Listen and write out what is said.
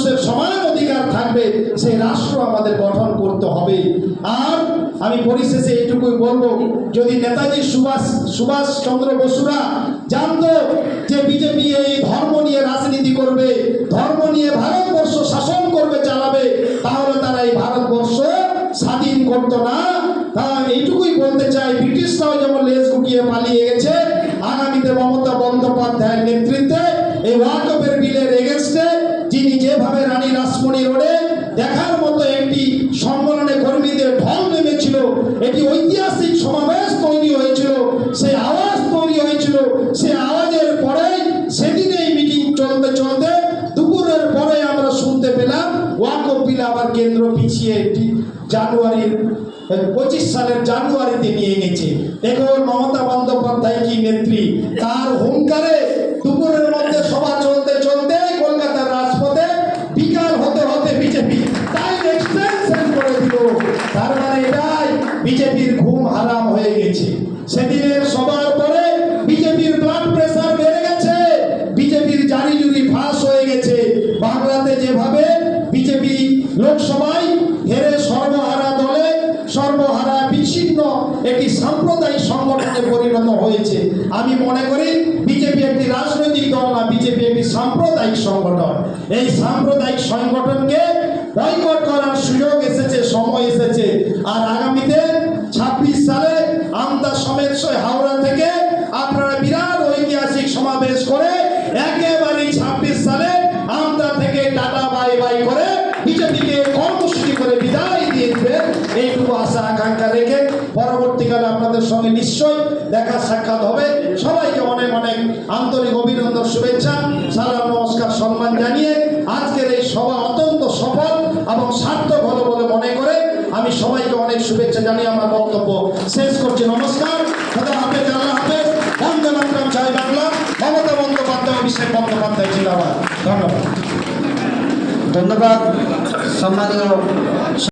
মানুষের সমান অধিকার থাকবে সেই রাষ্ট্র আমাদের গঠন করতে হবে। আর আমি পরিশেষে এইটুকুই বলবো, যদি নেতাজি সুভাষচন্দ্র বসুরা জানতো যে বিজেপি এই ধর্ম নিয়ে রাজনীতি করবে, ধর্ম নিয়ে ভারতবর্ষ শাসন করবে, চালাবে, তাহলে তারা এই ভারতবর্ষ স্বাধীন করতো না। তা এইটুকুই বলতে চাই, ব্রিটিশরাও যেমন লেজ গুটিয়ে পালিয়ে গেছে, আগামীতে মমতা বন্দ্যোপাধ্যায়ের নেতৃত্বে এই ওয়াকফের বিলের এগেনস্টে যিনি যেভাবে রানী রাসমণি রোডে দেখার মতো একটি সম্মেলনে কর্মীদের ঢল নেমেছিল, এটি ঐতিহাসিক সমাবেশ তৈরি হয়েছিল, সেই আওয়াজ তৈরি হয়েছিল, সেই আওয়াজের পরেই সেদিনেই মিটিং চলতে চলতে দুপুরের পরে আমরা শুনতে পেলাম ওয়াকফ বিল আবার কেন্দ্র পিছিয়ে এটি জানুয়ারির 25 সালের জানুয়ারিতে নিয়ে গেছে। দেখুন মমতা বন্দ্যোপাধ্যায় কি নেত্রী, তার হুঙ্কারে দুপুরের মধ্যে সভা চলতে চলতে কলকাতার রাজপথে বিকাল হতে হতে বিজেপি টাইম এক্সটেনশন করে দিল। তার মানে এটাই বিজেপির ঘুম হারাম হয়ে গেছে। সেদিনের সবার পরে বিজেপির ব্লাড প্রেসার বেড়ে গেছে, বিজেপির জারি জুরি ফাঁস হয়ে গেছে। বাংলাতে যেভাবে বিজেপি লোকসভায় হেরে সর্বহারা দলে, সর্বহারা বিচ্ছিন্ন একটি সাম্প্রদায়িক সংগঠনে পরিণত হয়েছে, আমি মনে করি বিজেপি একটি রাজনৈতিক দল না, বিজেপি একটি সাম্প্রদায়িক সংগঠন। এই সাম্প্রদায়িক সংগঠনকে বয়কট করার সুযোগ এসেছে, সময় এসেছে। আর আগামীতে 26 সালে আমতা সমেত হাওড়া থেকে আপনারা বিরাট ঐতিহাসিক সমাবেশ করে একেবারে 26 সালে আমতা থেকে টাটা বাই বাই করে বিজেপিকে কর্মসূচি করে বিদায় দিয়ে দেবেন, এইটুকু আশা আকাঙ্ক্ষা রেখে পরবর্তীকালে আপনাদের সঙ্গে নিশ্চয়ই দেখা সাক্ষাৎ হবে। সবাইকে অনেক অনেক আন্তরিক অভিনন্দন, শুভেচ্ছা, সালাম, নমস্কার, সম্মান জানিয়ে আজকের এই সভা অত্যন্ত সফল এবং সার্থক হলো বলে মনে করে আমি সবাইকে অনেক শুভেচ্ছা জানিয়ে আমার বক্তব্য শেষ করছি। নমস্কার, খোদা হাফেজ, আল্লাহ হাফেজ, বন্দে মাতরম, জয় বাংলা, মমতা বন্দ্যোপাধ্যায়, অভিষেক বন্দ্যোপাধ্যায় জিন্দাবাদ। ধন্যবাদ। ধন্যবাদ সম্মানীয়